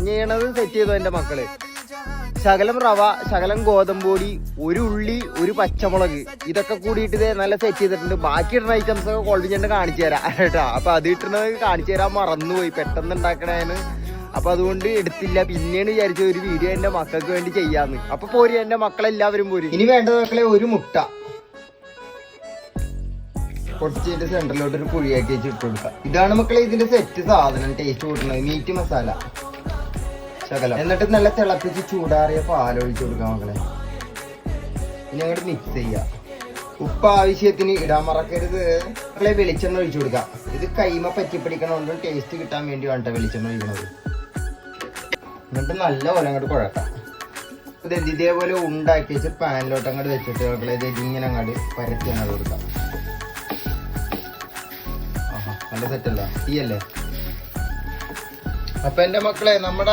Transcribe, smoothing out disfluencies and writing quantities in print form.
ചെയ്യണത് സെറ്റ് ചെയ്തു എന്റെ മക്കള്. ശകലം റവ, ശകലം ഗോതമ്പൊടി, ഒരു ഉള്ളി, ഒരു പച്ചമുളക്, ഇതൊക്കെ കൂടിയിട്ട് ഇതേ നല്ല സെറ്റ് ചെയ്തിട്ടുണ്ട്. ബാക്കി ഇടുന്ന ഐറ്റംസ് ഒക്കെ ക്വാളിറ്റി ഞാൻ കാണിച്ചു തരാം കേട്ടാ. അപ്പൊ അത് ഇട്ടുന്നത് കാണിച്ചു തരാൻ മറന്നുപോയി, പെട്ടെന്ന് ഉണ്ടാക്കണേന്. അപ്പൊ അതുകൊണ്ട് എടുത്തില്ല. പിന്നെയാണ് വിചാരിച്ച ഒരു വീഡിയോ എന്റെ മക്കൾക്ക് വേണ്ടി ചെയ്യാന്ന്. അപ്പൊ പോരി, എന്റെ മക്കളെല്ലാവരും പോരി. ഇനി വേണ്ടത് മക്കളെ ഒരു മുട്ട പൊടിച്ചിട്ട് സെന്ററിലോട്ട് ഒരു കുഴിയാക്കി വെച്ച് ഇട്ട് കൊടുക്കാം. ഇതാണ് മക്കളെ ഇതിന്റെ സെറ്റ് സാധനം, ടേസ്റ്റ് കൂട്ടുന്നത്. മീറ്റ് മസാല ശകലം. എന്നിട്ട് നല്ല തിളപ്പിച്ച് ചൂടാറിയ പാലൊഴിച്ച് കൊടുക്കാം മക്കളെ. ഇനി അങ്ങോട്ട് മിക്സ് ചെയ്യാം. ഉപ്പ് ആവശ്യത്തിന് ഇടാൻ മറക്കരുത് മക്കളെ. വെളിച്ചെണ്ണ ഒഴിച്ചു കൊടുക്കാം. ഇത് കൈമ പറ്റിപ്പിടിക്കണോണ്ട് ടേസ്റ്റ് കിട്ടാൻ വേണ്ടി വേണ്ട വെളിച്ചെണ്ണ ഒഴിക്കണത്. എന്നിട്ട് നല്ല പോലെ അങ്ങോട്ട് കുഴക്കാം. ഇത് ഇതേപോലെ ഉണ്ടാക്കി വെച്ച് പാനിലോട്ട് അങ്ങോട്ട് വെച്ചിട്ട് മക്കളെ ഇത് ഇങ്ങനെ അങ്ങോട്ട് പരത്തി അങ്ങോട്ട് കൊടുക്കാം. നല്ല സെറ്റല്ല, തീയല്ലേ? അപ്പൊ എന്റെ മക്കളെ നമ്മുടെ